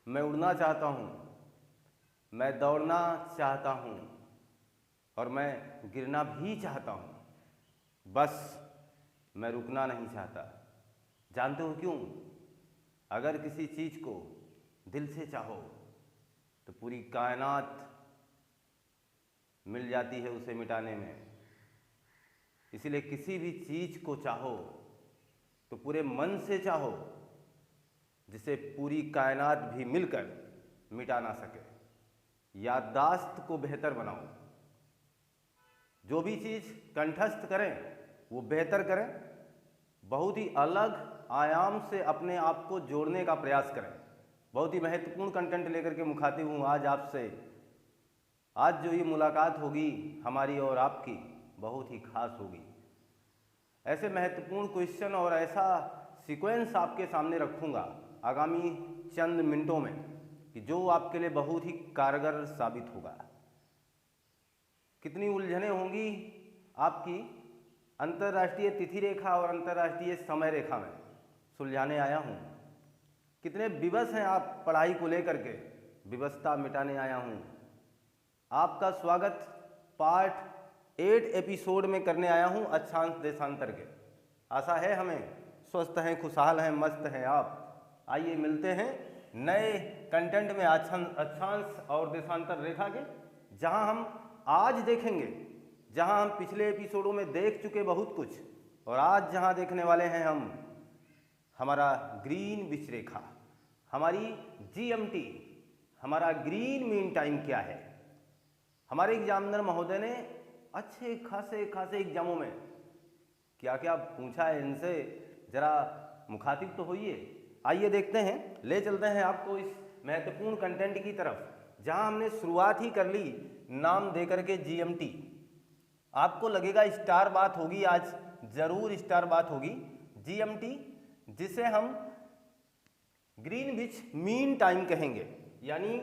मैं उड़ना चाहता हूँ, मैं दौड़ना चाहता हूँ और मैं गिरना भी चाहता हूँ, बस मैं रुकना नहीं चाहता। जानते हो क्यों? अगर किसी चीज़ को दिल से चाहो तो पूरी कायनात मिल जाती है उसे मिटाने में। इसीलिए किसी भी चीज़ को चाहो तो पूरे मन से चाहो, जिसे पूरी कायनात भी मिलकर मिटा ना सके। याददाश्त को बेहतर बनाओ, जो भी चीज़ कंठस्थ करें वो बेहतर करें, बहुत ही अलग आयाम से अपने आप को जोड़ने का प्रयास करें। बहुत ही महत्वपूर्ण कंटेंट लेकर के मुखातिब हूँ आज आपसे। आज जो ये मुलाकात होगी हमारी और आपकी बहुत ही खास होगी। ऐसे महत्वपूर्ण क्वेश्चन और ऐसा सीक्वेंस आपके सामने रखूँगा आगामी चंद मिनटों में कि जो आपके लिए बहुत ही कारगर साबित होगा। कितनी उलझनें होंगी आपकी अंतर्राष्ट्रीय तिथि रेखा और अंतर्राष्ट्रीय समय रेखा में सुलझाने आया हूँ। कितने विवश हैं आप पढ़ाई को लेकर के, विवशता मिटाने आया हूँ। आपका स्वागत पार्ट 8 एपिसोड में करने आया हूँ अक्षांश देशांतर के। आशा है हमें स्वस्थ हैं, खुशहाल हैं, मस्त हैं आप। आइए मिलते हैं नए कंटेंट में अक्षांश और देशांतर रेखा के, जहां हम आज देखेंगे, जहां हम पिछले एपिसोडों में देख चुके बहुत कुछ, और आज जहां देखने वाले हैं हम हमारा ग्रीन विच रेखा, हमारी जीएमटी, हमारा ग्रीन मीन टाइम क्या है। हमारे एग्जामिनर महोदय ने अच्छे खासे एग्जामों में क्या क्या पूछा है, इनसे जरा मुखातिब तो होइए। आइए देखते हैं, ले चलते हैं आपको इस महत्वपूर्ण कंटेंट की तरफ, जहां हमने शुरुआत ही कर ली नाम देकर के जीएमटी। आपको लगेगा स्टार बात होगी आज, जरूर स्टार बात होगी। जीएमटी, जिसे हम ग्रीनविच मीन टाइम कहेंगे, यानी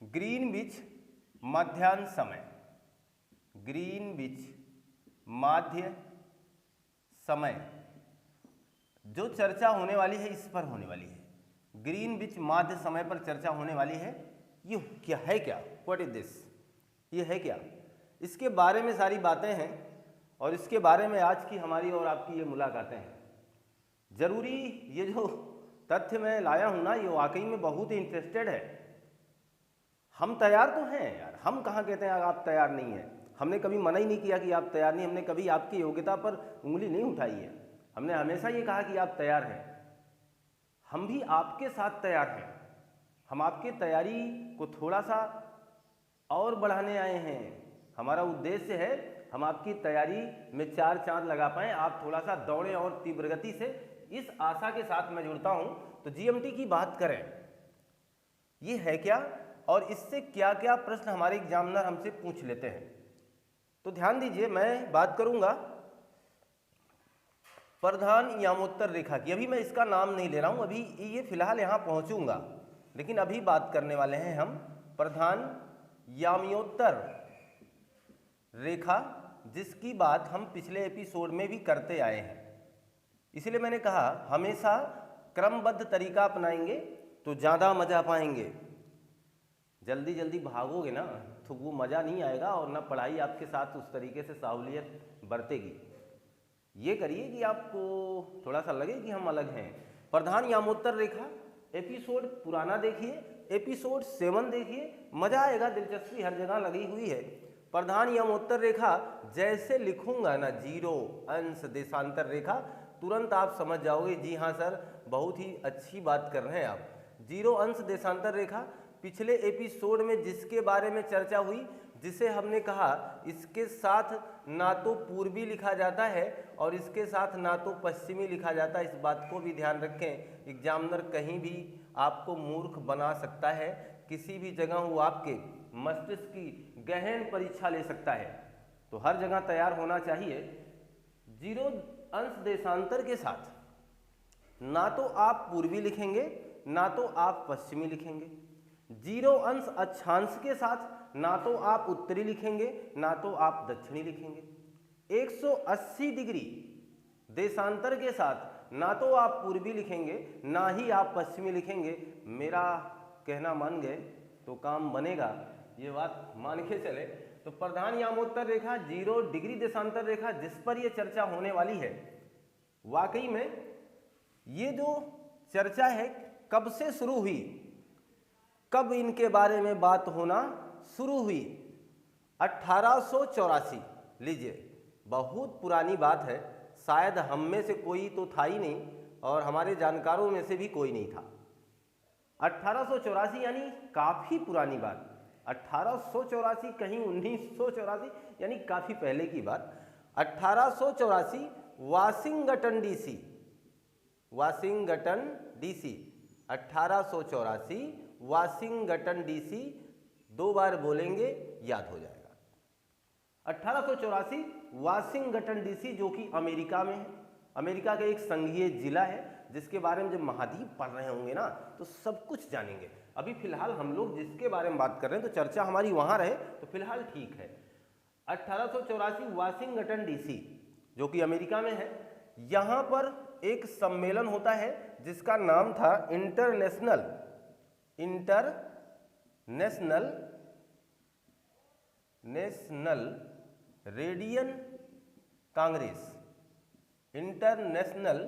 ग्रीनविच मध्याह्न समय, ग्रीनविच माध्य समय। जो चर्चा होने वाली है इस पर होने वाली है, ग्रीनविच माध्य समय पर चर्चा होने वाली है। ये क्या है, क्या व्हाट इज दिस, ये है क्या, इसके बारे में सारी बातें हैं और इसके बारे में आज की हमारी और आपकी ये मुलाकातें हैं। जरूरी ये जो तथ्य मैं लाया हूं ना, ये वाकई में बहुत ही इंटरेस्टेड है। हम तैयार तो हैं यार, हम कहाँ कहते हैं आप तैयार नहीं हैं। हमने कभी मना ही नहीं किया कि आप तैयार नहीं, हमने कभी आपकी योग्यता पर उंगली नहीं उठाई है। हमने हमेशा ये कहा कि आप तैयार हैं। हम भी आपके साथ तैयार हैं। हम आपकी तैयारी को थोड़ा सा और बढ़ाने आए हैं। हमारा उद्देश्य है हम आपकी तैयारी में 4 चांद लगा पाएं, आप थोड़ा सा दौड़ें और तीव्र गति से, इस आशा के साथ मैं जुड़ता हूं। तो जीएमटी की बात करें, ये है क्या और इससे क्या क्या प्रश्न हमारे एग्जामिनर हमसे पूछ लेते हैं। तो ध्यान दीजिए, मैं बात करूंगा प्रधान यामोत्तर रेखा की। अभी मैं इसका नाम नहीं ले रहा हूं, अभी ये फिलहाल यहां पहुंचूंगा, लेकिन अभी बात करने वाले हैं हम प्रधान याम्योत्तर रेखा, जिसकी बात हम पिछले एपिसोड में भी करते आए हैं। इसलिए मैंने कहा हमेशा क्रमबद्ध तरीका अपनाएंगे तो ज़्यादा मज़ा पाएंगे। जल्दी जल्दी भागोगे ना तो वो मज़ा नहीं आएगा और ना पढ़ाई आपके साथ उस तरीके से सहूलियत बरतेगी। ये करिए कि आपको थोड़ा सा लगे कि हम अलग हैं। प्रधान यामोत्तर रेखा एपिसोड पुराना देखिए, एपिसोड 7 देखिए, मज़ा आएगा, दिलचस्पी हर जगह लगी हुई है। प्रधान यामोत्तर रेखा जैसे लिखूंगा ना, 0 अंश देशांतर रेखा, तुरंत आप समझ जाओगे जी हाँ सर, बहुत ही अच्छी बात कर रहे हैं आप। 0 अंश देशांतर रेखा, पिछले एपिसोड में जिसके बारे में चर्चा हुई, जिसे हमने कहा इसके साथ ना तो पूर्वी लिखा जाता है और इसके साथ ना तो पश्चिमी लिखा जाता है। इस बात को भी ध्यान रखें, एग्जामिनर कहीं भी आपको मूर्ख बना सकता है, किसी भी जगह वो आपके मस्तिष्क की गहन परीक्षा ले सकता है। तो हर जगह तैयार होना चाहिए। 0 अंश देशांतर के साथ ना तो आप पूर्वी लिखेंगे ना तो आप पश्चिमी लिखेंगे। 0 अंश अक्षांश के साथ ना तो आप उत्तरी लिखेंगे ना तो आप दक्षिणी लिखेंगे। 180 डिग्री देशांतर के साथ ना तो आप पूर्वी लिखेंगे ना ही आप पश्चिमी लिखेंगे। मेरा कहना मान गए तो काम बनेगा, ये बात मान के चले। तो प्रधान यामोत्तर रेखा 0 डिग्री देशांतर रेखा जिस पर ये चर्चा होने वाली है, वाकई में ये जो चर्चा है कब से शुरू हुई, कब इनके बारे में बात होना शुरू हुई? 1884। लीजिए, बहुत पुरानी बात है, शायद हम में से कोई तो था ही नहीं और हमारे जानकारों में से भी कोई नहीं था। 1884 यानी काफ़ी पुरानी बात। 1884 कहीं 1984 यानी काफ़ी पहले की बात। 1884 Washington DC, Washington DC, 1884 Washington DC, 2 बार बोलेंगे याद हो जाएगा। 1884 वाशिंगटन डीसी जो कि अमेरिका में है, अमेरिका का एक संघीय जिला है जिसके बारे में जब महाद्वीप पढ़ रहे होंगे ना तो सब कुछ जानेंगे। अभी फिलहाल हम लोग जिसके बारे में बात कर रहे हैं तो चर्चा हमारी वहाँ रहे तो फिलहाल ठीक है। 1884 वाशिंगटन डीसी जो कि अमेरिका में है, यहाँ पर एक सम्मेलन होता है जिसका नाम था international radian Congress. International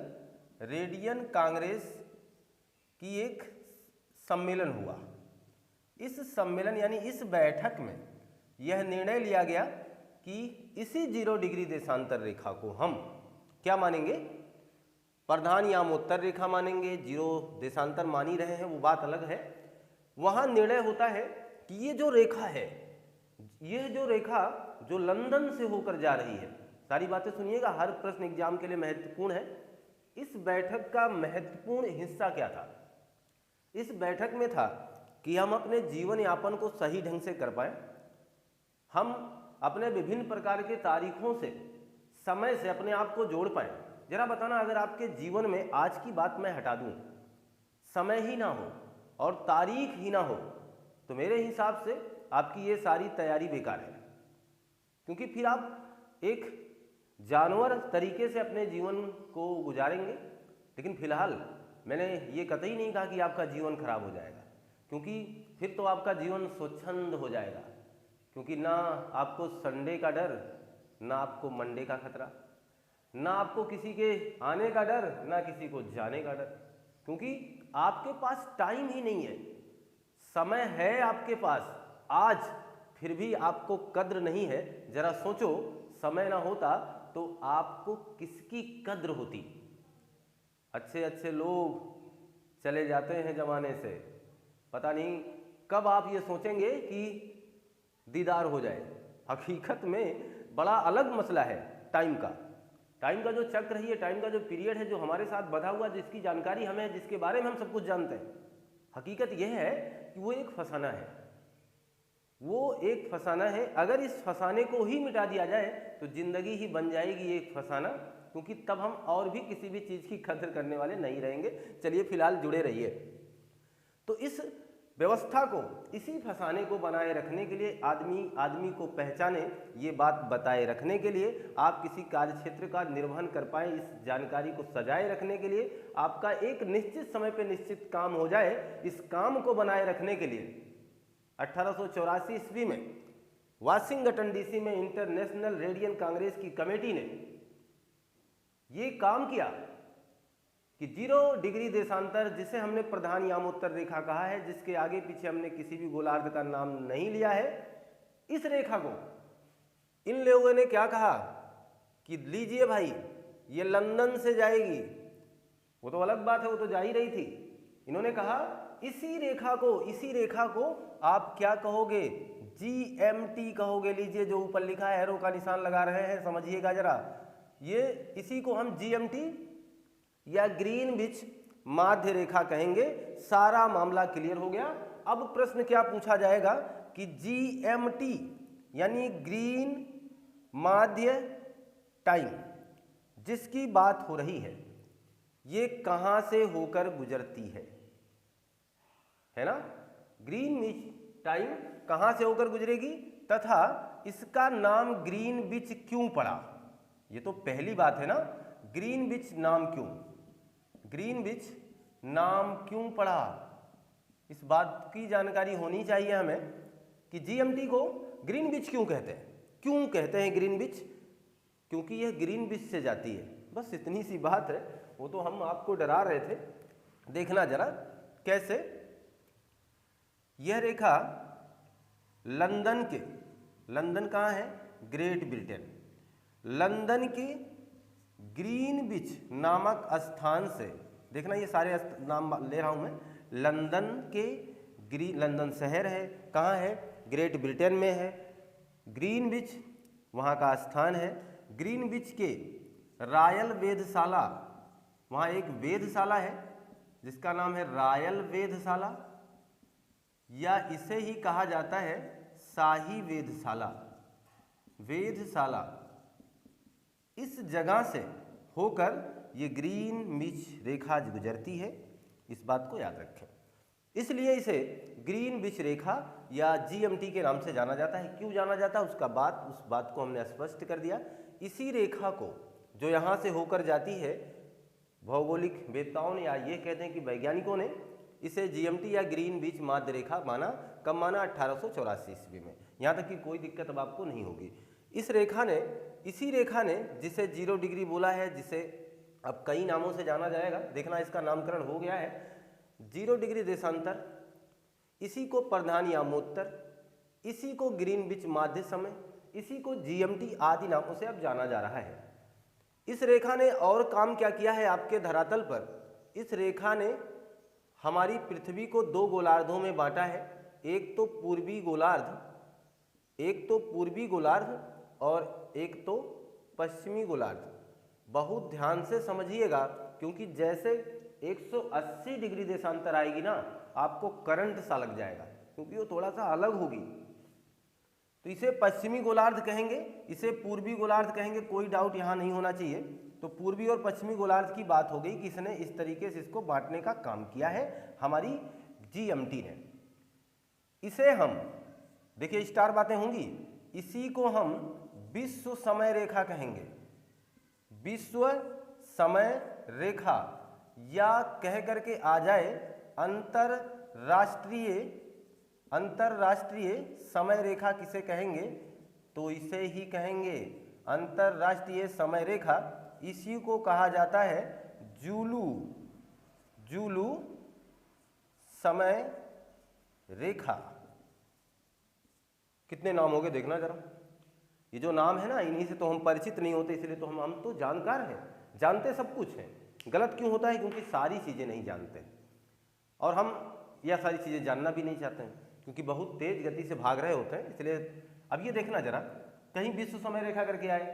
radian Congress की एक सम्मेलन हुआ। इस सम्मेलन यानी इस बैठक में यह निर्णय लिया गया कि इसी 0 डिग्री देशांतर रेखा को हम क्या मानेंगे? प्रधान यामोत्तर रेखा मानेंगे। 0 देशांतर मान ही रहे हैं, वो बात अलग है। वहाँ निर्णय होता है कि ये जो रेखा है, यह जो रेखा जो लंदन से होकर जा रही है, सारी बातें सुनिएगा, हर प्रश्न एग्जाम के लिए महत्वपूर्ण है। इस बैठक का महत्वपूर्ण हिस्सा क्या था? इस बैठक में था कि हम अपने जीवन यापन को सही ढंग से कर पाएं, हम अपने विभिन्न प्रकार के तारीखों से, समय से अपने आप को जोड़ पाएं। जरा बताना, अगर आपके जीवन में आज की बात मैं हटा दूं, समय ही ना हो और तारीख ही ना हो, तो मेरे हिसाब से आपकी ये सारी तैयारी बेकार है, क्योंकि फिर आप एक जानवर तरीके से अपने जीवन को गुजारेंगे। लेकिन फिलहाल मैंने ये कतई नहीं कहा कि आपका जीवन खराब हो जाएगा, क्योंकि फिर तो आपका जीवन स्वच्छंद हो जाएगा, क्योंकि ना आपको संडे का डर, ना आपको मंडे का खतरा, ना आपको किसी के आने का डर, ना किसी को जाने का डर, क्योंकि आपके पास टाइम ही नहीं है। समय है आपके पास आज, फिर भी आपको कद्र नहीं है। जरा सोचो, समय ना होता तो आपको किसकी कद्र होती? अच्छे अच्छे लोग चले जाते हैं जमाने से, पता नहीं कब आप ये सोचेंगे कि दीदार हो जाए। हकीकत में बड़ा अलग मसला है टाइम का। टाइम का जो चक्र है, ये टाइम का जो पीरियड है जो हमारे साथ बधा हुआ, जिसकी जानकारी हमें, जिसके बारे में हम सब कुछ जानते हैं, हकीकत यह है कि वो एक फसाना है। वो एक फसाना है। अगर इस फसाने को ही मिटा दिया जाए तो जिंदगी ही बन जाएगी एक फसाना, क्योंकि तब हम और भी किसी भी चीज़ की कदर करने वाले नहीं रहेंगे। चलिए फिलहाल जुड़े रहिए। तो इस व्यवस्था को, इसी फसाने को बनाए रखने के लिए, आदमी को पहचाने, ये बात बताए रखने के लिए, आप किसी कार्य क्षेत्र का निर्वहन कर पाए, इस जानकारी को सजाए रखने के लिए, आपका एक निश्चित समय पे निश्चित काम हो जाए, इस काम को बनाए रखने के लिए 1884 ईस्वी में वाशिंगटन डीसी में इंटरनेशनल रेडियन कांग्रेस की कमेटी ने ये काम किया कि 0 डिग्री देशांतर, जिसे हमने प्रधान यामोत्तर रेखा कहा है, जिसके आगे पीछे हमने किसी भी गोलार्ध का नाम नहीं लिया है, इस रेखा को इन लोगों ने क्या कहा कि लीजिए भाई, ये लंदन से जाएगी। वो तो अलग बात है, वो तो जा ही रही थी। इन्होंने कहा इसी रेखा को आप क्या कहोगे? GMT कहोगे। लीजिए, जो ऊपर लिखा है, एरो का निशान लगा रहे हैं, समझिएगा जरा। ये इसी को हम GMT या ग्रीनविच माध्य रेखा कहेंगे। सारा मामला क्लियर हो गया। अब प्रश्न क्या पूछा जाएगा कि GMT यानी ग्रीन माध्य टाइम जिसकी बात हो रही है, ये कहां से होकर गुजरती है ना? ग्रीनविच टाइम कहां से होकर गुजरेगी तथा इसका नाम ग्रीनविच क्यों पड़ा? ये तो पहली बात है ना। ग्रीनविच नाम क्यों? ग्रीनविच नाम क्यों पड़ा? इस बात की जानकारी होनी चाहिए हमें कि जीएमटी को ग्रीनविच क्यों कहते हैं। क्यों कहते हैं ग्रीनविच? क्योंकि यह ग्रीनविच से जाती है, बस इतनी सी बात है। वो तो हम आपको डरा रहे थे। देखना जरा कैसे। यह रेखा लंदन के, लंदन कहाँ है? Great Britain. लंदन के ग्रीनविच नामक स्थान से, देखना ये सारे नाम ले रहा हूं मैं। लंदन के लंदन शहर है, कहाँ है? ग्रेट ब्रिटेन में है। ग्रीनविच वहाँ का स्थान है। ग्रीनविच के रॉयल वेधशाला, वहाँ एक वेधशाला है जिसका नाम है रॉयल वेधशाला, या इसे ही कहा जाता है शाही वेधशाला। वेधशाला, इस जगह से होकर ये ग्रीनविच रेखा गुजरती है, इस बात को याद रखें। इसलिए इसे ग्रीनविच रेखा या जीएमटी के नाम से जाना जाता है। क्यों जाना जाता है उस बात को हमने स्पष्ट कर दिया। इसी रेखा को जो यहाँ से होकर जाती है, भौगोलिक वेत्ताओं ने या ये कहते हैं कि वैज्ञानिकों ने इसे जीएमटी या ग्रीनविच माध्य रेखा माना। कब माना? 1884 ईस्वी में। यहाँ तक कि कोई दिक्कत अब आपको नहीं होगी। इसी रेखा ने जिसे 0 डिग्री बोला है, जिसे अब कई नामों से जाना जाएगा, देखना इसका नामकरण हो गया है 0 डिग्री देशांतर, इसी को प्रधान यामोत्तर, इसी को ग्रीनविच माध्य समय, इसी को जीएमटी आदि नामों से अब जाना जा रहा है। इस रेखा ने और काम क्या किया है आपके धरातल पर? इस रेखा ने हमारी पृथ्वी को 2 गोलार्धों में बांटा है। एक तो पूर्वी गोलार्ध और एक तो पश्चिमी गोलार्ध। बहुत ध्यान से समझिएगा, क्योंकि जैसे 180 डिग्री देशांतर आएगी ना, आपको करंट सा लग जाएगा, क्योंकि वो थोड़ा सा अलग होगी। तो इसे पश्चिमी गोलार्ध कहेंगे, इसे पूर्वी गोलार्ध कहेंगे, कोई डाउट यहाँ नहीं होना चाहिए। तो पूर्वी और पश्चिमी गोलार्ध की बात हो गई कि इसने इस तरीके से इसको बांटने का काम किया है हमारी जीएमटी ने। इसे हम, देखिए स्टार बातें होंगी, इसी को हम विश्व समय रेखा कहेंगे। विश्व समय रेखा, या कह करके आ जाए अंतरराष्ट्रीय समय रेखा किसे कहेंगे? तो इसे ही कहेंगे अंतरराष्ट्रीय समय रेखा। इसी को कहा जाता है जूलू समय रेखा। कितने नाम हो गए देखना जरा। ये जो नाम है ना, इन्हीं से तो हम परिचित नहीं होते, इसलिए तो हम तो जानकार हैं, जानते सब कुछ हैं। गलत क्यों होता है? क्योंकि सारी चीज़ें नहीं जानते, और हम यह सारी चीज़ें जानना भी नहीं चाहते हैं, क्योंकि बहुत तेज गति से भाग रहे होते हैं। इसलिए अब ये देखना जरा, कहीं विश्व समय रेखा करके आए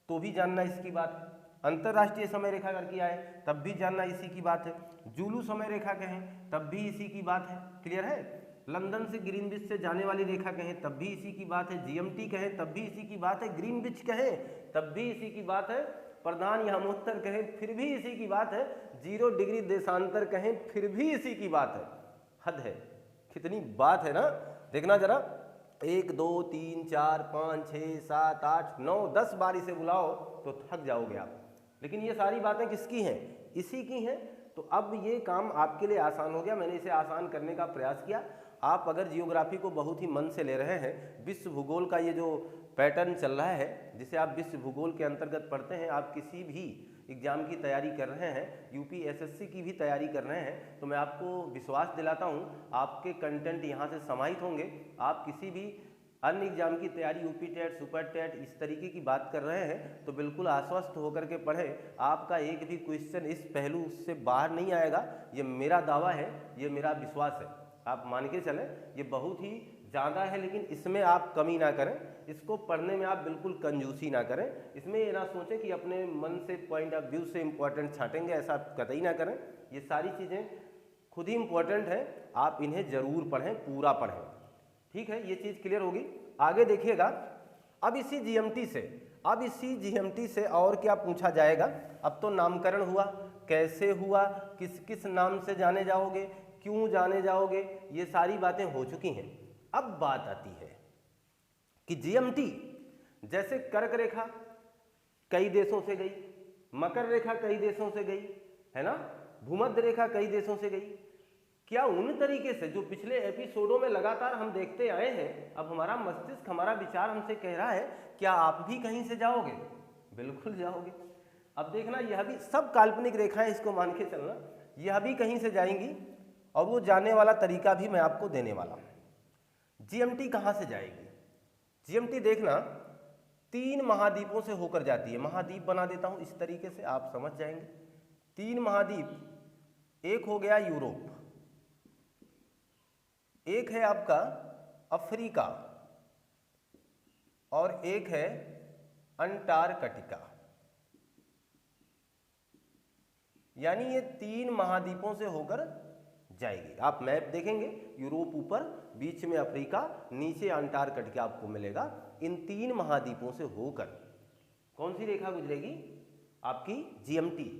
तो भी जानना इसकी बात है, अंतरराष्ट्रीय समय रेखा करके आए तब भी जानना इसी की बात है, जूलू समय रेखा कहें तब भी इसी की बात है। क्लियर है? लंदन से ग्रीनविच से जाने वाली रेखा कहें तब भी इसी की बात है, जीएमटी कहें तब भी इसी की बात है, ग्रीनविच कहें तब भी इसी की बात है, प्रधान यामोत्तर कहें फिर भी इसी की बात है, 0 डिग्री देशांतर कहें फिर भी इसी की बात है। हद है, कितनी बात है ना। देखना जरा, 1 2 3 4 5 6 7 8 9 10 बार इसे बुलाओ तो थक जाओगे आप। लेकिन ये सारी बातें किसकी हैं? इसी की हैं। तो अब ये काम आपके लिए आसान हो गया, मैंने इसे आसान करने का प्रयास किया। आप अगर जियोग्राफी को बहुत ही मन से ले रहे हैं, विश्व भूगोल का ये जो पैटर्न चल रहा है, जिसे आप विश्व भूगोल के अंतर्गत पढ़ते हैं, आप किसी भी एग्जाम की तैयारी कर रहे हैं, यूपीएसएससी की भी तैयारी कर रहे हैं, तो मैं आपको विश्वास दिलाता हूँ आपके कंटेंट यहाँ से समाहित होंगे। आप किसी भी अन्य एग्जाम की तैयारी, यूपी टेट, सुपर टेट, इस तरीके की बात कर रहे हैं, तो बिल्कुल आश्वस्त होकर के पढ़ें। आपका एक भी क्वेश्चन इस पहलू से बाहर नहीं आएगा, ये मेरा दावा है, ये मेरा विश्वास है। आप मान के चलें, ये बहुत ही ज़्यादा है, लेकिन इसमें आप कमी ना करें, इसको पढ़ने में आप बिल्कुल कंजूसी ना करें। इसमें ये ना सोचें कि अपने मन से, पॉइंट ऑफ व्यू से इम्पोर्टेंट छांटेंगे, ऐसा कतई ना करें। ये सारी चीज़ें खुद ही इम्पोर्टेंट हैं, आप इन्हें ज़रूर पढ़ें, पूरा पढ़ें। ठीक है, ये चीज़ क्लियर होगी। आगे देखिएगा, अब इसी जीएमटी से और क्या पूछा जाएगा। अब तो नामकरण हुआ, कैसे हुआ, किस किस नाम से जाने जाओगे, क्यों जाने जाओगे, ये सारी बातें हो चुकी हैं। अब बात आती है कि जीएमटी, जैसे कर्क रेखा कई देशों से गई, मकर रेखा कई देशों से गई, है ना, भूमध्य रेखा कई देशों से गई, क्या उन तरीके से जो पिछले एपिसोडों में लगातार हम देखते आए हैं, अब हमारा मस्तिष्क, हमारा विचार हमसे कह रहा है क्या आप भी कहीं से जाओगे? बिल्कुल जाओगे। अब देखना, यह भी सब काल्पनिक रेखाएं, इसको मान के चलना, यह भी कहीं से जाएंगी और वो जाने वाला तरीका भी मैं आपको देने वाला हूँ। जीएमटी कहाँ से जाएगी? जीएमटी देखना 3 महाद्वीपों से होकर जाती है। महाद्वीप बना देता हूँ इस तरीके से, आप समझ जाएंगे। 3 महाद्वीप, एक हो गया यूरोप, एक है आपका अफ्रीका और एक है अंटार्कटिका। यानी ये 3 महाद्वीपों से होकर जाएगी। आप मैप देखेंगे, यूरोप ऊपर, बीच में अफ्रीका, नीचे अंटार्कटिका आपको मिलेगा। इन 3 महाद्वीपों से होकर कौन सी रेखा गुजरेगी? आपकी जीएमटी।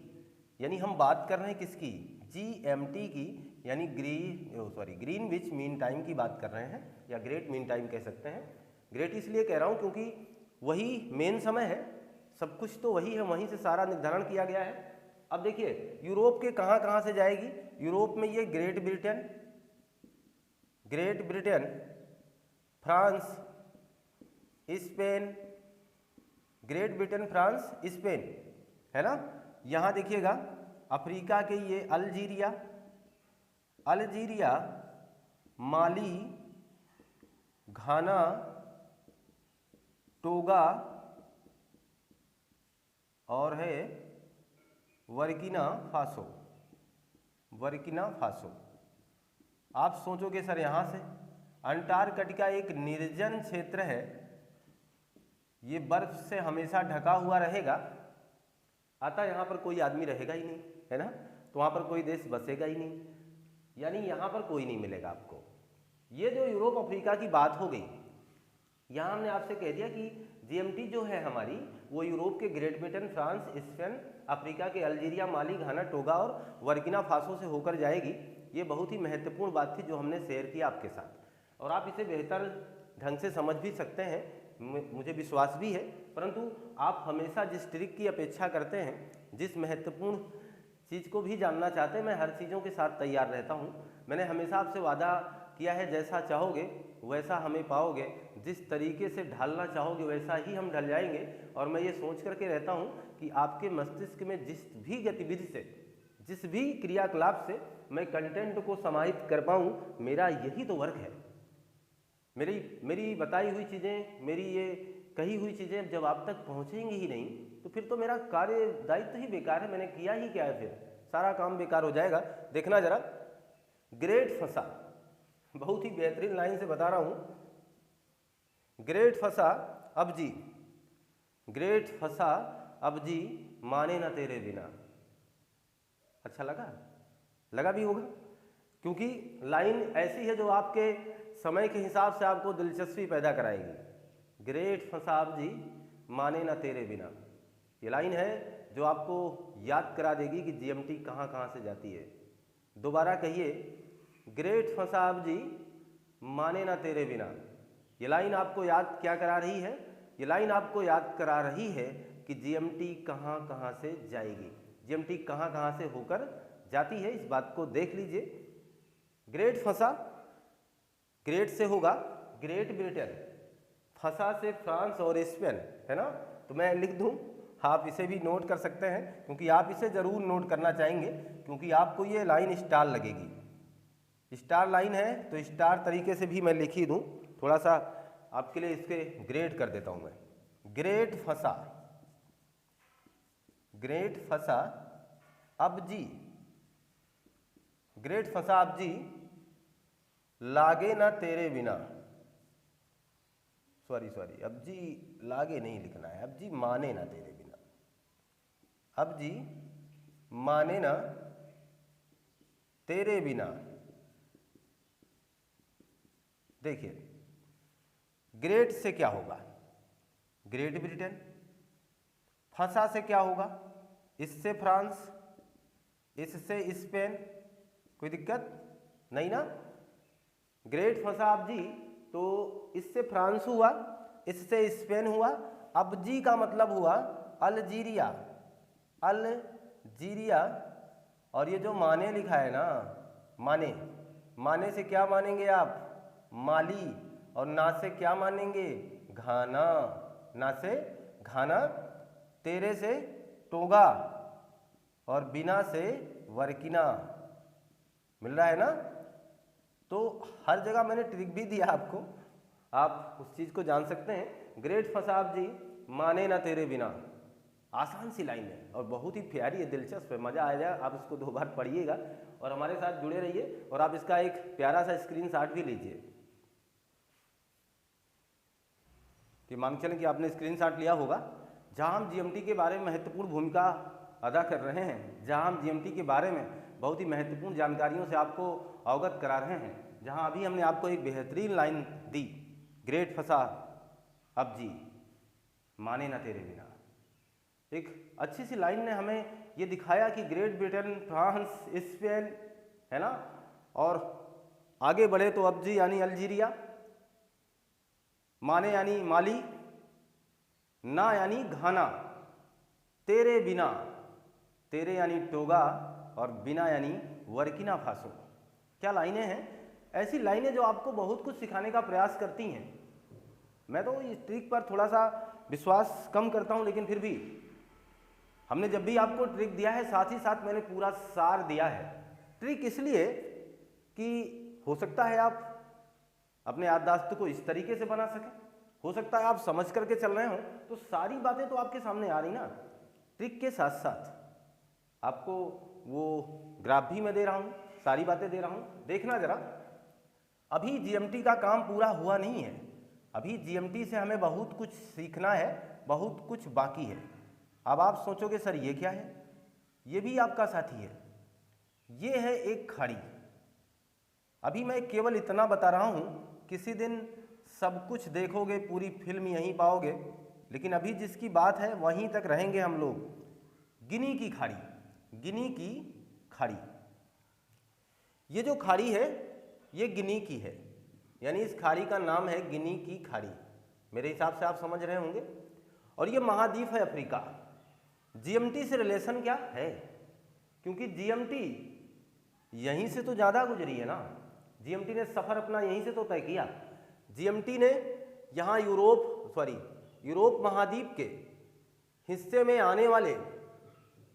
यानी हम बात कर रहे हैं किसकी? जीएमटी की, यानी ग्रीनविच मीन टाइम की बात कर रहे हैं, या ग्रेट मीन टाइम कह सकते हैं। ग्रेट इसलिए कह रहा हूं क्योंकि वही मेन समय है, सब कुछ तो वही है, वहीं से सारा निर्धारण किया गया है। अब देखिए यूरोप के कहाँ कहाँ से जाएगी? यूरोप में ये great Britain, France, Spain, great Britain, France, Spain, है ना। यहाँ देखिएगा अफ्रीका के ये अल्जीरिया, माली, घाना, टोगा और है वर्किना फासो। आप सोचोगे सर यहाँ से? अंटार्कटिका एक निर्जन क्षेत्र है, ये बर्फ से हमेशा ढका हुआ रहेगा, अतः यहाँ पर कोई आदमी रहेगा ही नहीं, है ना। तो वहाँ पर कोई देश बसेगा ही नहीं, यानी यहाँ पर कोई नहीं मिलेगा आपको। ये जो यूरोप अफ्रीका की बात हो गई, यहाँ हमने आपसे कह दिया कि जीएमटी जो है हमारी, वो यूरोप के great Britain, France, Spain, Africa के अल्जीरिया, माली, घाना, टोगा और वर्किना फासो से होकर जाएगी। ये बहुत ही महत्वपूर्ण बात थी जो हमने शेयर किया आपके साथ, और आप इसे बेहतर ढंग से समझ भी सकते हैं, मुझे विश्वास भी है। परंतु आप हमेशा जिस ट्रिक की अपेक्षा करते हैं, जिस महत्वपूर्ण चीज़ को भी जानना चाहते हैं, मैं हर चीज़ों के साथ तैयार रहता हूँ। मैंने हमेशा आपसे वादा किया है, जैसा चाहोगे वैसा हमें पाओगे, जिस तरीके से ढालना चाहोगे वैसा ही हम ढल जाएंगे। और मैं ये सोच करके रहता हूँ कि आपके मस्तिष्क में जिस भी गतिविधि से, जिस भी क्रियाकलाप से मैं कंटेंट को समाहित कर पाऊँ, मेरा यही तो वर्क है। मेरी बताई हुई चीज़ें, मेरी ये कही हुई चीज़ें जब आप तक पहुँचेंगी ही नहीं, तो फिर तो मेरा कार्य दायित्व ही बेकार है। मैंने किया ही क्या है? फिर सारा काम बेकार हो जाएगा। देखना जरा, ग्रेट फंसा, बहुत ही बेहतरीन लाइन से बता रहा हूँ। ग्रेट फंसा अब जी माने ना तेरे बिना। अच्छा लगा भी होगा, क्योंकि लाइन ऐसी है जो आपके समय के हिसाब से आपको दिलचस्पी पैदा कराएगी। ग्रेट फंसा अब जी माने ना तेरे बिना, ये लाइन है जो आपको याद करा देगी कि जीएमटी कहाँ कहाँ से जाती है। दोबारा कहिए, ग्रेट फंसा अब जी माने ना तेरे बिना। ये लाइन आपको याद क्या करा रही है? ये लाइन आपको याद करा रही है कि जीएमटी कहाँ कहाँ से जाएगी, जीएमटी कहाँ कहाँ से होकर जाती है। इस बात को देख लीजिए। ग्रेट फंसा, ग्रेट से होगा ग्रेट ब्रिटेन, फंसा से फ्रांस और स्पेन, है ना। तो मैं लिख दूं, आप इसे भी नोट कर सकते हैं, क्योंकि आप इसे ज़रूर नोट करना चाहेंगे, क्योंकि आपको ये लाइन स्टार लगेगी। स्टार लाइन है तो स्टार तरीके से भी मैं लिख ही दूं। थोड़ा सा आपके लिए इसके ग्रेड कर देता हूं मैं। ग्रेट फंसा अब जी, ग्रेट फंसा अब जी लागे ना तेरे बिना। सॉरी, अब जी लागे नहीं लिखना है, अब जी माने ना तेरे बिना। अब जी माने ना तेरे बिना। देखिए, ग्रेट से क्या होगा? Great Britain. फंसा से क्या होगा? इससे फ्रांस, इससे स्पेन। कोई दिक्कत नहीं ना। ग्रेट फंसा अब जी, तो इससे फ्रांस हुआ, इससे स्पेन हुआ। अब जी का मतलब हुआ अल्जीरिया, और ये जो माने लिखा है ना, माने, माने से क्या मानेंगे आप? माली। और ना से क्या मानेंगे? घाना। ना से घाना। तेरे से टोगा और बिना से वर्किना। मिल रहा है ना? तो हर जगह मैंने ट्रिक भी दिया आपको, आप उस चीज़ को जान सकते हैं। ग्रेट फसाब जी, माने ना तेरे बिना। आसान सी लाइन है और बहुत ही प्यारी है, दिलचस्प है, मज़ा आएगा। आप इसको 2 बार पढ़िएगा और हमारे साथ जुड़े रहिए और आप इसका एक प्यारा सा स्क्रीनशॉट भी लीजिए। कि मान के चलें कि आपने स्क्रीनशॉट लिया होगा, जहां हम जीएमटी के बारे में महत्वपूर्ण भूमिका अदा कर रहे हैं, जहां हम जीएमटी के बारे में बहुत ही महत्वपूर्ण जानकारियों से आपको अवगत करा रहे हैं, जहां अभी हमने आपको एक बेहतरीन लाइन दी, ग्रेट फसा अब जी, माने ना तेरे बिना। एक अच्छी सी लाइन ने हमें ये दिखाया कि ग्रेट ब्रिटेन, फ्रांस, स्पेन, है ना, और आगे बढ़े तो अब जी यानी अल्जीरिया, माने यानी माली, ना यानी घाना, तेरे बिना, तेरे यानी टोगा और बिना यानी वर्किना फासो। क्या लाइनें हैं, ऐसी लाइनें जो आपको बहुत कुछ सिखाने का प्रयास करती हैं। मैं तो इस ट्रिक पर थोड़ा सा विश्वास कम करता हूं, लेकिन फिर भी हमने जब भी आपको ट्रिक दिया है, साथ ही साथ मैंने पूरा सार दिया है। ट्रिक इसलिए कि हो सकता है आप अपने याददाश्त को इस तरीके से बना सकें, हो सकता है आप समझ करके चल रहे हो, तो सारी बातें तो आपके सामने आ रही ना। ट्रिक के साथ साथ आपको वो ग्राफ भी मैं दे रहा हूँ, सारी बातें दे रहा हूँ। देखना जरा, अभी जीएमटी का काम पूरा हुआ नहीं है, अभी जीएमटी से हमें बहुत कुछ सीखना है, बहुत कुछ बाकी है। अब आप सोचोगे सर ये क्या है, ये भी आपका साथी है, ये है एक खाड़ी। अभी मैं केवल इतना बता रहा हूँ, किसी दिन सब कुछ देखोगे, पूरी फिल्म यहीं पाओगे, लेकिन अभी जिसकी बात है वहीं तक रहेंगे हम लोग। गिनी की खाड़ी, गिनी की खाड़ी, ये जो खाड़ी है ये गिनी की है, यानी इस खाड़ी का नाम है गिनी की खाड़ी, मेरे हिसाब से आप समझ रहे होंगे। और ये महाद्वीप है अफ्रीका। जीएमटी से रिलेशन क्या है, क्योंकि जीएमटी यहीं से तो ज़्यादा गुजरी है ना, जीएमटी ने सफ़र अपना यहीं से तो तय किया। जीएमटी ने यहाँ यूरोप महाद्वीप के हिस्से में आने वाले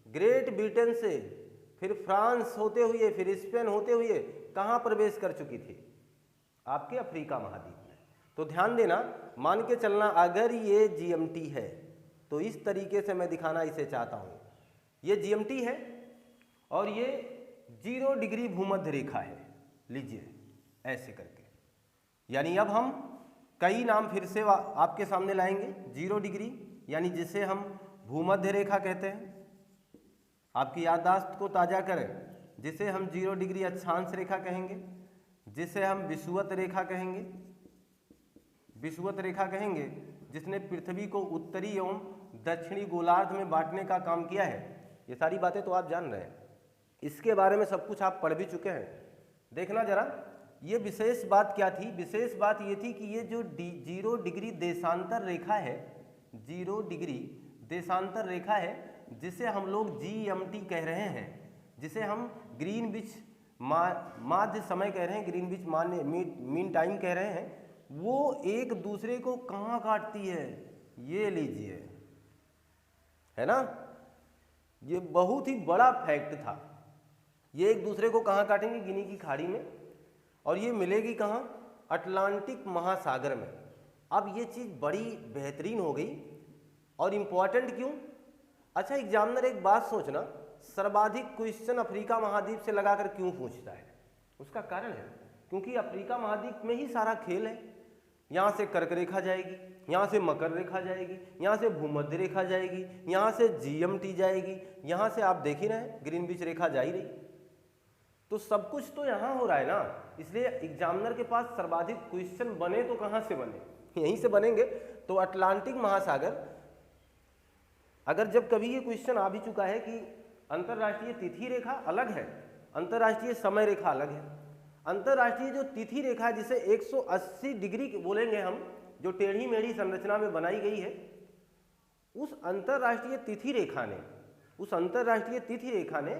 ग्रेट ब्रिटेन से फिर फ्रांस होते हुए फिर स्पेन होते हुए कहाँ प्रवेश कर चुकी थी? आपके अफ्रीका महाद्वीप में। तो ध्यान देना, मान के चलना, अगर ये जीएमटी है तो इस तरीके से मैं दिखाना इसे चाहता हूँ। ये जीएमटी है और ये 0 डिग्री भूमध्य रेखा है, लीजिए ऐसे करके। यानी अब हम कई नाम फिर से आपके सामने लाएंगे। 0 डिग्री यानी जिसे हम भूमध्य रेखा कहते हैं, आपकी याददाश्त को ताज़ा करें, जिसे हम 0 डिग्री अक्षांश रेखा कहेंगे, जिसे हम विषुवत रेखा कहेंगे, विषुवत रेखा कहेंगे, जिसने पृथ्वी को उत्तरी एवं दक्षिणी गोलार्ध में बांटने का काम किया है। ये सारी बातें तो आप जान रहे हैं, इसके बारे में सब कुछ आप पढ़ भी चुके हैं। देखना जरा, ये विशेष बात क्या थी? विशेष बात ये थी कि ये जो 0 डिग्री देशांतर रेखा है, 0 डिग्री देशांतर रेखा है, जिसे हम लोग जीएमटी कह रहे हैं, जिसे हम ग्रीनविच माध्य समय कह रहे हैं, ग्रीनविच मीन टाइम कह रहे हैं, वो एक दूसरे को कहाँ काटती है? ये लीजिए, है ना, ये बहुत ही बड़ा फैक्ट था। ये एक दूसरे को कहाँ काटेंगे? गिनी की खाड़ी में, और ये मिलेगी कहाँ? अटलांटिक महासागर में। अब ये चीज़ बड़ी बेहतरीन हो गई और इम्पॉर्टेंट क्यों? अच्छा, एग्जामिनर एक बात सोचना, सर्वाधिक क्वेश्चन अफ्रीका महाद्वीप से लगाकर क्यों पूछता है? उसका कारण है क्योंकि अफ्रीका महाद्वीप में ही सारा खेल है। यहाँ से कर्क रेखा जाएगी, यहाँ से मकर रेखा जाएगी, यहाँ से भूमध्य रेखा जाएगी, यहाँ से जीएमटी जाएगी, यहाँ से आप देख ही रहे हैं ग्रीनविच रेखा जा ही रही। तो सब कुछ तो यहाँ हो रहा है ना, इसलिए एग्जामिनर के पास सर्वाधिक क्वेश्चन बने तो कहाँ से बने? यहीं से बनेंगे। तो अटलांटिक महासागर, अगर जब कभी ये क्वेश्चन आ भी चुका है कि अंतर्राष्ट्रीय तिथि रेखा अलग है, अंतर्राष्ट्रीय समय रेखा अलग है, अंतर्राष्ट्रीय जो तिथि रेखा जिसे 180 डिग्री बोलेंगे हम, जो टेढ़ी मेढ़ी संरचना में बनाई गई है, उस अंतर्राष्ट्रीय तिथि रेखा ने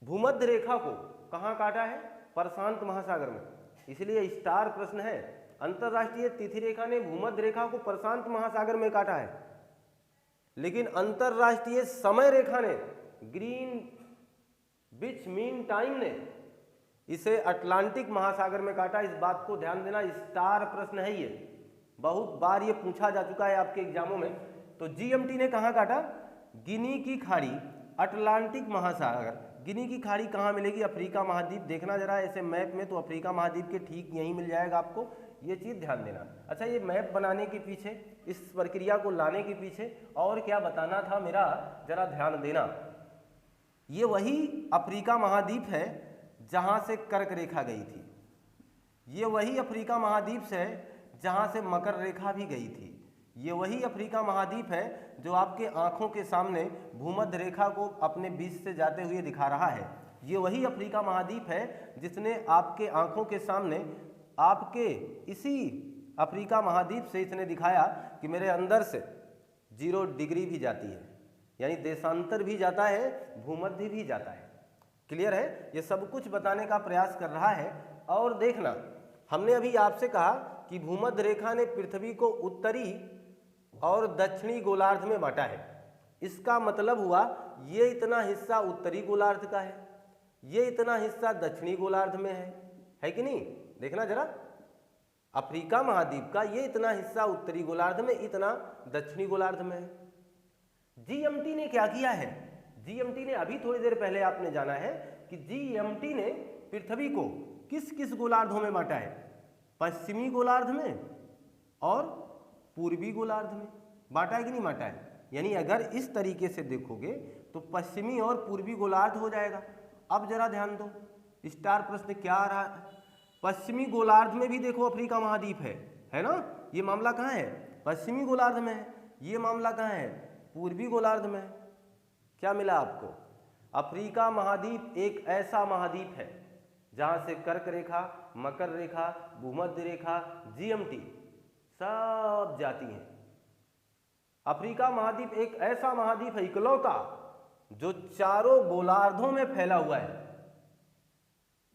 भूमध्य रेखा को कहाँ काटा है? प्रशांत महासागर में, इसलिए स्टार प्रश्न है। अंतरराष्ट्रीय तिथि रेखा ने भूमध्य रेखा को प्रशांत महासागर में काटा है, लेकिन अंतरराष्ट्रीय समय रेखा ने ग्रीन विच मीन टाइम ने इसे अटलांटिक महासागर में काटा। इस बात को ध्यान देना, स्टार प्रश्न है ये, बहुत बार ये पूछा जा चुका है आपके एग्जामों में। तो जीएमटी ने कहाँ काटा? गिनी की खाड़ी, अटलांटिक महासागर। गिनी की खाड़ी कहाँ मिलेगी? अफ्रीका महाद्वीप। देखना जरा ऐसे मैप में, तो अफ्रीका महाद्वीप के ठीक यहीं मिल जाएगा आपको, ये चीज़ ध्यान देना। अच्छा, ये मैप बनाने के पीछे, इस प्रक्रिया को लाने के पीछे और क्या बताना था मेरा, जरा ध्यान देना। ये वही अफ्रीका महाद्वीप है जहाँ से कर्क रेखा गई थी, ये वही अफ्रीका महाद्वीप है जहाँ से मकर रेखा भी गई थी, ये वही अफ्रीका महाद्वीप है जो आपके आंखों के सामने भूमध्य रेखा को अपने बीच से जाते हुए दिखा रहा है। ये वही अफ्रीका महाद्वीप है जिसने आपके आंखों के सामने, आपके इसी अफ्रीका महाद्वीप से इसने दिखाया कि मेरे अंदर से 0 डिग्री भी जाती है, यानी देशांतर भी जाता है, भूमध्य भी जाता है। क्लियर है? ये सब कुछ बताने का प्रयास कर रहा है। और देखना, हमने अभी आपसे कहा कि भूमध्य रेखा ने पृथ्वी को उत्तरी और दक्षिणी गोलार्ध में बांटा है। इसका मतलब हुआ ये इतना हिस्सा उत्तरी गोलार्ध का है, ये इतना हिस्सा दक्षिणी गोलार्ध में है कि नहीं? देखना जरा, अफ्रीका महाद्वीप का ये इतना हिस्सा उत्तरी गोलार्ध में, इतना दक्षिणी गोलार्ध में है। जीएमटी ने क्या किया है? जीएमटी ने, अभी थोड़ी देर पहले आपने जाना है कि जीएमटी ने पृथ्वी को किस किस गोलार्धों में बांटा है? पश्चिमी गोलार्ध में और पूर्वी गोलार्ध में बांटा है कि नहीं बांटा है? यानी अगर इस तरीके से देखोगे तो पश्चिमी और पूर्वी गोलार्ध हो जाएगा। अब जरा ध्यान दो, स्टार प्रश्न क्या आ रहा है? पश्चिमी गोलार्ध में भी देखो अफ्रीका महाद्वीप है ना? ये मामला कहाँ है? पश्चिमी गोलार्ध में है। ये मामला कहाँ है? पूर्वी गोलार्ध में है। क्या मिला आपको? अफ्रीका महाद्वीप एक ऐसा महाद्वीप है जहाँ से कर्क रेखा, मकर रेखा, भूमध्य रेखा, जीएमटी सब जाती हैं। अफ्रीका महाद्वीप एक ऐसा महाद्वीप है इकलौता जो चारों गोलार्धों में फैला हुआ है,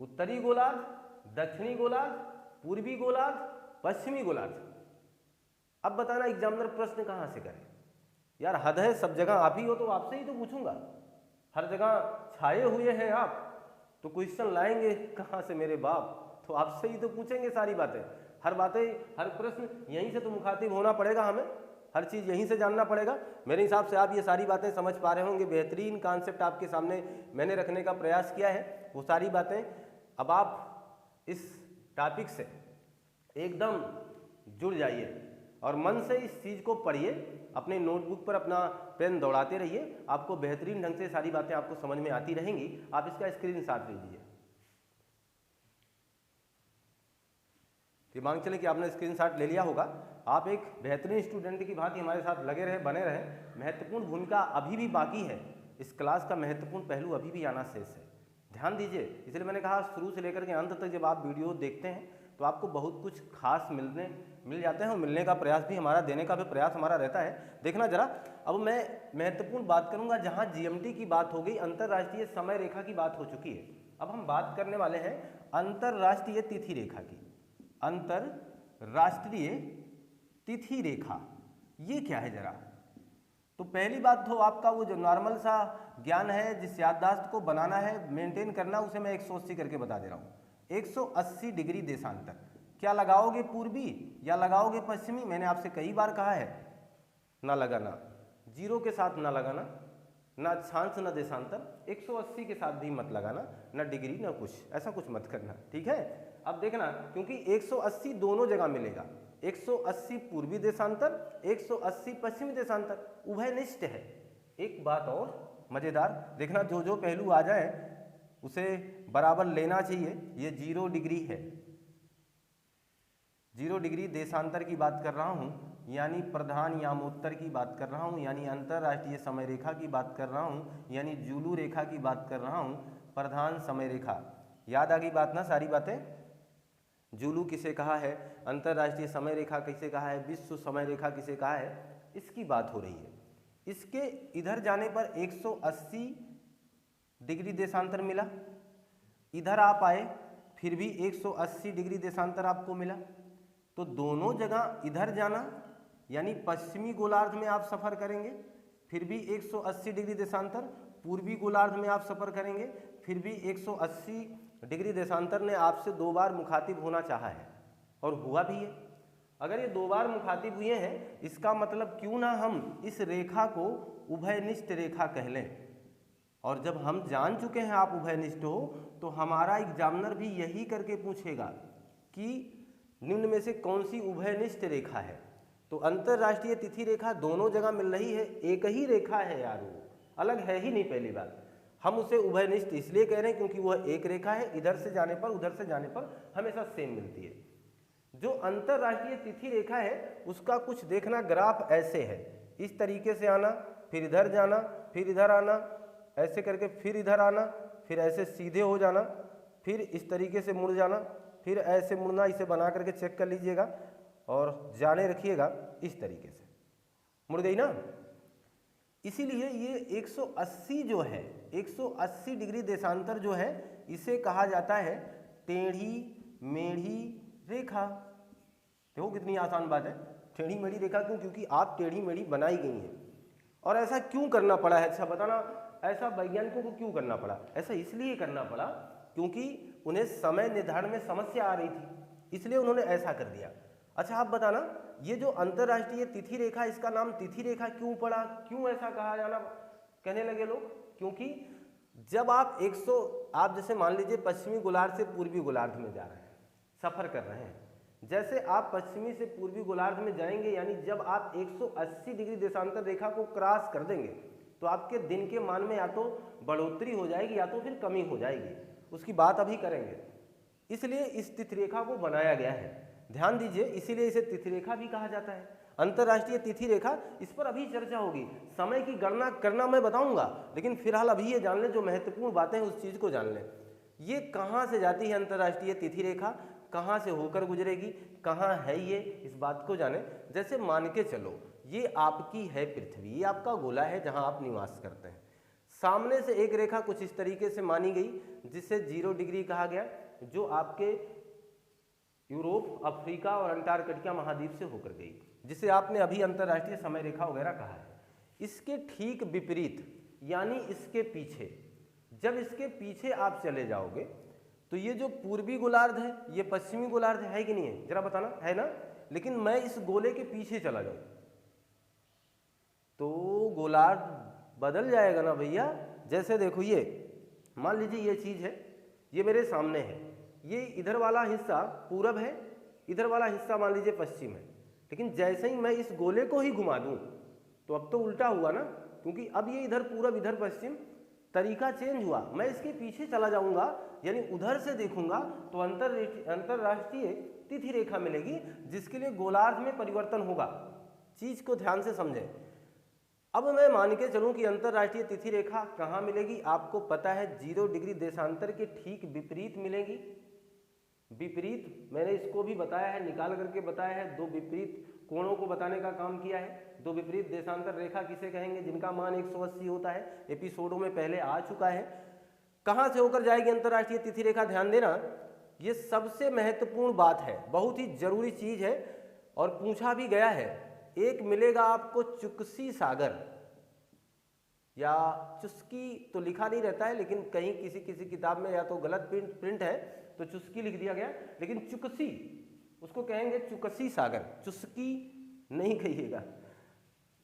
उत्तरी गोलार्ध, दक्षिणी गोलार्ध, पूर्वी गोलार्ध, पश्चिमी गोलार्ध। अब बताना एग्जामिनर प्रश्न कहाँ से करे? यार हद है, सब जगह आप ही हो तो आपसे ही तो पूछूंगा। हर जगह छाए हुए हैं आप, तो क्वेश्चन लाएंगे कहाँ से मेरे बाप? तो आपसे ही तो पूछेंगे सारी बातें, हर बातें, हर प्रश्न यहीं से तो मुखातिब होना पड़ेगा हमें, हर चीज़ यहीं से जानना पड़ेगा। मेरे हिसाब से आप ये सारी बातें समझ पा रहे होंगे। बेहतरीन कॉन्सेप्ट आपके सामने मैंने रखने का प्रयास किया है, वो सारी बातें। अब आप इस टॉपिक से एकदम जुड़ जाइए और मन से इस चीज़ को पढ़िए, अपने नोटबुक पर अपना पेन दौड़ाते रहिए, आपको बेहतरीन ढंग से सारी बातें आपको समझ में आती रहेंगी। आप इसका स्क्रीनशॉट लीजिए। दिमाग चले कि आपने स्क्रीनशॉट ले लिया होगा। आप एक बेहतरीन स्टूडेंट की भांति हमारे साथ लगे रहे, बने रहे। महत्वपूर्ण भूमिका अभी भी बाकी है, इस क्लास का महत्वपूर्ण पहलू अभी भी आना शेष है। ध्यान दीजिए, इसलिए मैंने कहा शुरू से लेकर के अंत तक जब आप वीडियो देखते हैं तो आपको बहुत कुछ खास मिल जाते हैं, और मिलने का प्रयास भी हमारा, देने का भी प्रयास हमारा रहता है। देखना जरा, अब मैं महत्वपूर्ण बात करूंगा जहां जीएमटी की बात हो गई, अंतरराष्ट्रीय समय रेखा की बात हो चुकी है। अब हम बात करने वाले हैं अंतरराष्ट्रीय तिथि रेखा की। अंतरराष्ट्रीय तिथि रेखा ये क्या है जरा? तो पहली बात तो आपका वो जो नॉर्मल सा ज्ञान है, जिस याददाश्त को बनाना है, मेंटेन करना, उसे मैं 180 करके बता दे रहा हूँ। 180 डिग्री देशांतर। क्या लगाओगे? पूर्वी या लगाओगे पश्चिमी? मैंने आपसे कई बार कहा है ना लगाना, 0 के साथ ना लगाना, ना अक्षांश ना देशांतर। 180 के साथ भी मत लगाना, ना डिग्री ना कुछ, ऐसा कुछ मत करना, ठीक है? अब देखना, क्योंकि 180 दोनों जगह मिलेगा, 180 पूर्वी देशांतर, 180 पश्चिमी देशांतर, उभयनिष्ठ है। एक बात और मजेदार, देखना जो जो पहलू आ जाए उसे बराबर लेना चाहिए। ये 0 डिग्री है, 0 डिग्री देशांतर की बात कर रहा हूँ, यानी प्रधान यामोत्तर की बात कर रहा हूँ, यानी अंतरराष्ट्रीय समय रेखा की बात कर रहा हूँ, यानी जूलू रेखा की बात कर रहा हूँ, प्रधान समय रेखा। याद आ गई बात ना सारी बातें? जूलू किसे कहा है, अंतरराष्ट्रीय समय रेखा किसे कहा है, विश्व समय रेखा किसे कहा है, इसकी बात हो रही है। इसके इधर जाने पर 180 डिग्री देशांतर मिला, इधर आप आए फिर भी 180 डिग्री देशांतर आपको मिला। तो दोनों जगह इधर जाना यानी पश्चिमी गोलार्ध में आप सफ़र करेंगे, फिर भी 180 डिग्री देशांतर, पूर्वी गोलार्ध में आप सफ़र करेंगे, फिर भी 180 डिग्री देशांतर ने आपसे 2 बार मुखातिब होना चाहा है और हुआ भी है। अगर ये 2 बार मुखातिब हुए हैं, इसका मतलब क्यों ना हम इस रेखा को उभयनिष्ठ रेखा कह लें। और जब हम जान चुके हैं आप उभयनिष्ठ हो, तो हमारा एग्जामिनर भी यही करके पूछेगा कि निम्न में से कौन सी उभयनिष्ठ रेखा है। तो अंतरराष्ट्रीय तिथि रेखा दोनों जगह मिल रही है, एक ही रेखा है यार, वो अलग है ही नहीं। पहली बात हम उसे उभयनिष्ठ इसलिए कह रहे हैं क्योंकि वह एक रेखा है, इधर से जाने पर उधर से जाने पर हमेशा सेम मिलती है। जो अंतरराष्ट्रीय तिथि रेखा है उसका कुछ देखना ग्राफ ऐसे है, इस तरीके से आना, फिर इधर जाना, फिर इधर आना, ऐसे करके फिर इधर आना, फिर ऐसे सीधे हो जाना, फिर इस तरीके से मुड़ जाना, फिर ऐसे मुड़ना। इसे बना करके चेक कर लीजिएगा और जाने रखिएगा इस तरीके से। मुड़ गई ना। इसीलिए ये 180 जो है, 180 डिग्री देशांतर जो है, इसे कहा जाता है टेढ़ी मेढ़ी रेखा। देखो कितनी आसान बात है, टेढ़ी मेढ़ी रेखा। क्यों? क्योंकि आप टेढ़ी मेढ़ी बनाई गई हैं। और ऐसा क्यों करना पड़ा है? अच्छा बताना, ऐसा वैज्ञानिकों को क्यों करना पड़ा? ऐसा इसलिए करना पड़ा क्योंकि उन्हें समय निर्धारण में समस्या आ रही थी, इसलिए उन्होंने ऐसा कर दिया। अच्छा आप बताना, ये जो अंतरराष्ट्रीय तिथि रेखा, इसका नाम तिथि रेखा क्यों पड़ा? क्यों ऐसा कहा जाना कहने लगे लोग? क्योंकि जब आप आप जैसे मान लीजिए पश्चिमी गोलार्ध से पूर्वी गोलार्ध में जा रहे हैं, सफ़र कर रहे हैं, जैसे आप पश्चिमी से पूर्वी गोलार्ध में जाएंगे, यानी जब आप 180 डिग्री देशांतर रेखा को क्रॉस कर देंगे, तो आपके दिन के मान में या तो बढ़ोतरी हो जाएगी या तो फिर कमी हो जाएगी। उसकी बात अभी करेंगे। इसलिए इस तिथि रेखा को बनाया गया है, ध्यान दीजिए। इसीलिए इसे तिथि रेखा भी कहा जाता है, अंतरराष्ट्रीय तिथि रेखा। इस पर अभी चर्चा होगी, समय की गणना करना मैं बताऊंगा, लेकिन फिलहाल अभी ये जान लें, जो महत्वपूर्ण बातें हैं उस चीज़ को जान लें। ये कहाँ से जाती है अंतरराष्ट्रीय तिथि रेखा, कहाँ से होकर गुजरेगी, कहाँ है ये, इस बात को जाने। जैसे मान के चलो ये आपकी है पृथ्वी, ये आपका गोला है जहाँ आप निवास करते हैं। सामने से एक रेखा कुछ इस तरीके से मानी गई जिसे 0 डिग्री कहा गया, जो आपके यूरोप, अफ्रीका और अंटार्कटिका महाद्वीप से होकर गई, जिसे आपने अभी अंतरराष्ट्रीय समय रेखा वगैरह कहा है। इसके ठीक विपरीत यानी इसके पीछे, जब इसके पीछे आप चले जाओगे तो ये जो पूर्वी गोलार्ध है ये पश्चिमी गोलार्ध है कि नहीं है, जरा बताना, है ना। लेकिन मैं इस गोले के पीछे चला जाऊं तो गोलार्ध बदल जाएगा ना भैया। जैसे देखो, ये मान लीजिए ये चीज़ है, ये मेरे सामने है, ये इधर वाला हिस्सा पूरब है, इधर वाला हिस्सा मान लीजिए पश्चिम है। लेकिन जैसे ही मैं इस गोले को ही घुमा दूं तो अब तो उल्टा हुआ ना, क्योंकि अब ये इधर पूरब इधर पश्चिम, तरीका चेंज हुआ। मैं इसके पीछे चला जाऊंगा यानी उधर से देखूंगा तो अंतरराष्ट्रीय तिथि रेखा मिलेगी, जिसके लिए गोलार्ध में परिवर्तन होगा। चीज को ध्यान से समझें। अब मैं मान के चलूं कि अंतरराष्ट्रीय तिथि रेखा कहाँ मिलेगी, आपको पता है 0 डिग्री देशांतर के ठीक विपरीत मिलेगी। विपरीत मैंने इसको भी बताया है, निकाल करके बताया है, 2 विपरीत कोणों को बताने का काम किया है। 2 विपरीत देशांतर रेखा किसे कहेंगे? जिनका मान 180 होता है, एपिसोडों में पहले आ चुका है। कहाँ से होकर जाएगी अंतरराष्ट्रीय तिथि रेखा? ध्यान देना, ये सबसे महत्वपूर्ण बात है, बहुत ही जरूरी चीज है और पूछा भी गया है। एक मिलेगा आपको चुस्की सागर, या चुस्की तो लिखा नहीं रहता है, लेकिन कहीं किसी किसी किताब में या तो गलत प्रिंट है तो चुस्की लिख दिया गया, लेकिन चुस्की उसको कहेंगे चुस्की सागर, चुस्की नहीं कहिएगा,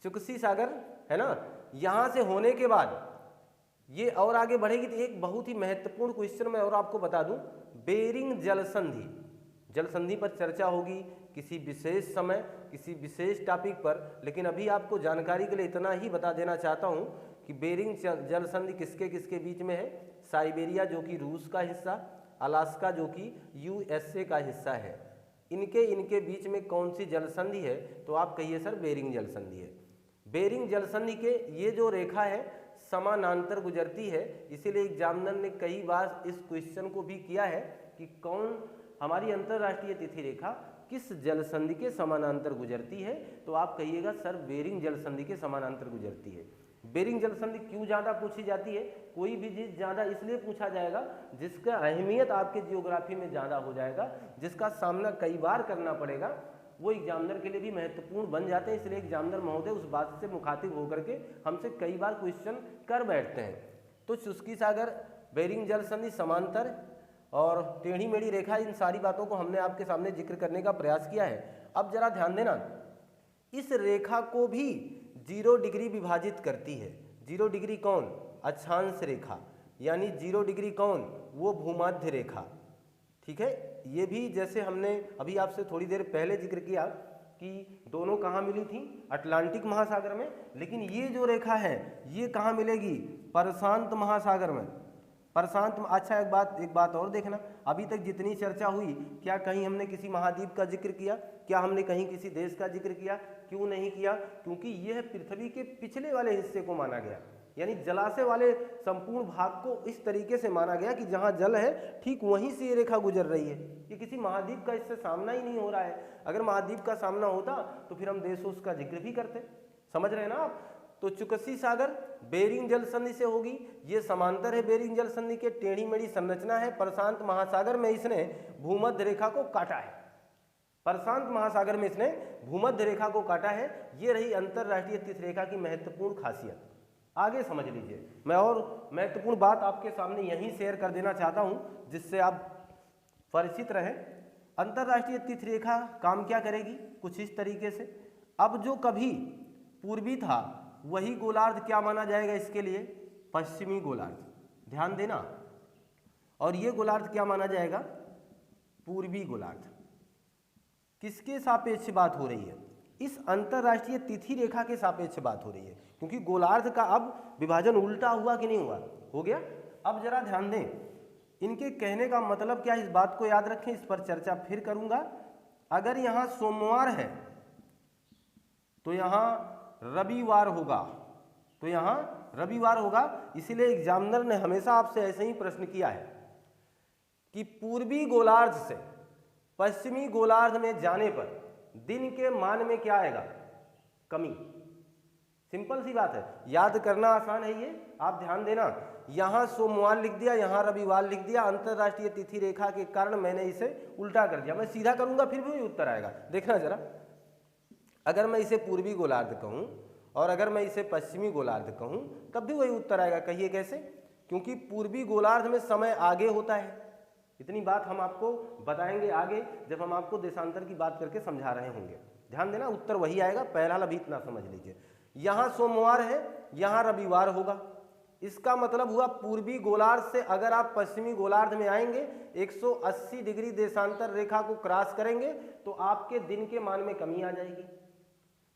चुस्की सागर है ना। यहां से होने के बाद ये और आगे बढ़ेगी तो एक बहुत ही महत्वपूर्ण क्वेश्चन मैं और आपको बता दूं, बेरिंग जल संधि, जल संधि पर चर्चा होगी किसी विशेष समय किसी विशेष टॉपिक पर। लेकिन अभी आपको जानकारी के लिए इतना ही बता देना चाहता हूं कि बेरिंग जल संधि किसके किसके बीच में है। साइबेरिया जो कि रूस का हिस्सा, अलास्का जो कि यूएसए का हिस्सा है, इनके बीच में कौन सी जल संधि है? तो आप कहिए सर बेरिंग जल संधि है। बेरिंग जल संधि के ये जो रेखा है समानांतर गुजरती है, इसीलिए एग्जामिनर ने कई बार इस क्वेश्चन को भी किया है कि कौन हमारी अंतरराष्ट्रीय तिथि रेखा किस जल संधि के समानांतर गुजरती है। तो आप कहिएगा सर बेरिंग जल संधि के समानांतर गुजरती है। बेरिंग जल संधि क्यों ज़्यादा पूछी जाती है? कोई भी चीज़ ज़्यादा इसलिए पूछा जाएगा जिसका अहमियत आपके जियोग्राफी में ज़्यादा हो जाएगा, जिसका सामना कई बार करना पड़ेगा, वो एग्जामिनर के लिए भी महत्वपूर्ण बन जाते हैं। इसलिए एग्जामिनर महोदय उस बात से मुखातिब होकर के हमसे कई बार क्वेश्चन कर बैठते हैं। तो चुस्की सागर, बेरिंग जल संधि, समांतर और टेढ़ी मेढ़ी रेखा, इन सारी बातों को हमने आपके सामने जिक्र करने का प्रयास किया है। अब जरा ध्यान देना, इस रेखा को भी 0 डिग्री विभाजित करती है। 0 डिग्री कौन? अक्षांश रेखा, यानी 0 डिग्री कौन? वो भूमध्य रेखा। ठीक है, ये भी जैसे हमने अभी आपसे थोड़ी देर पहले जिक्र किया कि दोनों कहाँ मिली थी? अटलांटिक महासागर में। लेकिन ये जो रेखा है ये कहाँ मिलेगी? प्रशांत महासागर में। प्रशांत। अच्छा, एक बात और देखना, अभी तक जितनी चर्चा हुई, क्या कहीं हमने किसी महाद्वीप का जिक्र किया? क्या हमने कहीं किसी देश का जिक्र किया? क्यों नहीं किया? क्योंकि यह पृथ्वी के पिछले वाले हिस्से को माना गया, यानी जलाशय वाले संपूर्ण भाग को इस तरीके से माना गया कि जहाँ जल है ठीक वहीं से ये रेखा गुजर रही है। ये किसी महाद्वीप का इससे सामना ही नहीं हो रहा है। अगर महाद्वीप का सामना होता तो फिर हम देशों का जिक्र भी करते। समझ रहे हैं ना आप? तो चुकसी सागर बेरिंग जल संधि से होगी, ये समांतर है बेरिंग जल संधि के, टेढ़ी मेढ़ी संरचना है। प्रशांत महासागर में इसने भूमध्य रेखा को काटा है। प्रशांत महासागर में इसने भूमध्य रेखा को काटा है। ये रही अंतरराष्ट्रीय तिथि रेखा की महत्वपूर्ण खासियत। आगे समझ लीजिए, मैं और महत्वपूर्ण बात आपके सामने यहीं शेयर कर देना चाहता हूं जिससे आप परिचित रहें। अंतरराष्ट्रीय तिथि रेखा काम क्या करेगी? कुछ इस तरीके से। अब जो कभी पूर्वी था वही गोलार्ध क्या माना जाएगा इसके लिए? पश्चिमी गोलार्ध। ध्यान देना। और ये गोलार्ध क्या माना जाएगा? पूर्वी गोलार्ध। किसके सापेक्ष बात हो रही है? इस अंतरराष्ट्रीय तिथि रेखा के सापेक्ष बात हो रही है, क्योंकि गोलार्ध का अब विभाजन उल्टा हुआ कि नहीं हुआ? हो गया। अब जरा ध्यान दें, इनके कहने का मतलब क्या, इस बात को याद रखें, इस पर चर्चा फिर करूंगा। अगर यहां सोमवार है तो यहां रविवार होगा, तो यहां रविवार होगा। इसीलिए एग्जामिनर ने हमेशा आपसे ऐसे ही प्रश्न किया है कि पूर्वी गोलार्ध से पश्चिमी गोलार्ध में जाने पर दिन के मान में क्या आएगा? कमी। सिंपल सी बात है, याद करना आसान है ये। आप ध्यान देना, यहां सोमवार लिख दिया, यहां रविवार लिख दिया। अंतरराष्ट्रीय तिथि रेखा के कारण मैंने इसे उल्टा कर दिया। मैं सीधा करूंगा फिर भी वही उत्तर आएगा। देखना जरा, अगर मैं इसे पूर्वी गोलार्ध कहूं और अगर मैं इसे पश्चिमी गोलार्ध कहूं तब भी वही उत्तर आएगा। कहिए कैसे? क्योंकि पूर्वी गोलार्ध में समय आगे होता है। इतनी बात हम आपको बताएंगे आगे, जब हम आपको देशांतर की बात करके समझा रहे होंगे। ध्यान देना, उत्तर वही आएगा। पहला अभी इतना समझ लीजिए, यहां सोमवार है, यहां रविवार होगा। इसका मतलब हुआ पूर्वी गोलार्ध से अगर आप पश्चिमी गोलार्ध में आएंगे, 180 डिग्री देशांतर रेखा को क्रॉस करेंगे तो आपके दिन के मान में कमी आ जाएगी।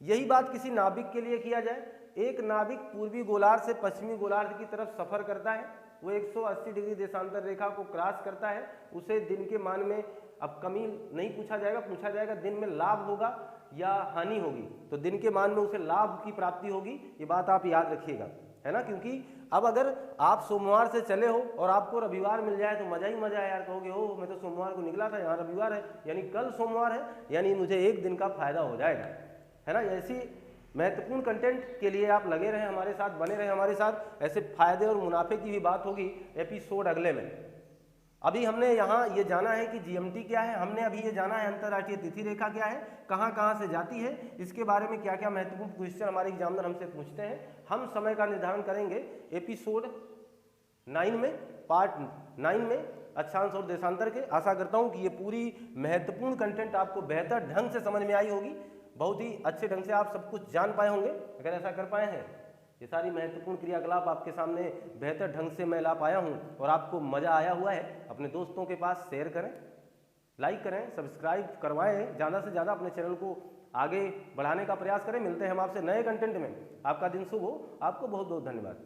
यही बात किसी नाविक के लिए किया जाए, एक नाविक पूर्वी गोलार्ध से पश्चिमी गोलार्ध की तरफ सफर करता है, वो 180 डिग्री देशांतर रेखा को क्रॉस करता है, उसे दिन के मान में अब कमी नहीं पूछा जाएगा, पूछा जाएगा दिन में लाभ होगा या हानि होगी। तो दिन के मान में उसे लाभ की प्राप्ति होगी, ये बात आप याद रखिएगा, है ना। क्योंकि अब अगर आप सोमवार से चले हो और आपको रविवार मिल जाए तो मजा ही मजा है यार। कहोगे ओ मैं तो सोमवार को निकला था, यहाँ रविवार है, यानी कल सोमवार है, यानी मुझे एक दिन का फायदा हो जाएगा, है ना। ऐसी महत्वपूर्ण कंटेंट के लिए आप लगे रहें हमारे साथ, बने रहें हमारे साथ। ऐसे फायदे और मुनाफे की भी बात होगी एपिसोड अगले में। अभी हमने यहाँ ये जाना है कि जीएमटी क्या है, हमने अभी ये जाना है अंतरराष्ट्रीय तिथि रेखा क्या है, कहाँ कहाँ से जाती है, इसके बारे में क्या क्या महत्वपूर्ण क्वेश्चन हमारे एग्जामिनर हमसे पूछते हैं। हम समय का निर्धारण करेंगे एपिसोड 9 में, पार्ट 9 में, अक्षांश और देशांतर के। आशा करता हूँ कि ये पूरी महत्वपूर्ण कंटेंट आपको बेहतर ढंग से समझ में आई होगी, बहुत ही अच्छे ढंग से आप सब कुछ जान पाए होंगे। अगर ऐसा कर पाए हैं, ये सारी महत्वपूर्ण क्रियाकलाप आपके सामने बेहतर ढंग से मैं ला पाया हूं और आपको मजा आया हुआ है, अपने दोस्तों के पास शेयर करें, लाइक करें, सब्सक्राइब करवाएं, ज़्यादा से ज़्यादा अपने चैनल को आगे बढ़ाने का प्रयास करें। मिलते हैं हम आपसे नए कंटेंट में। आपका दिन शुभ हो। आपको बहुत बहुत धन्यवाद।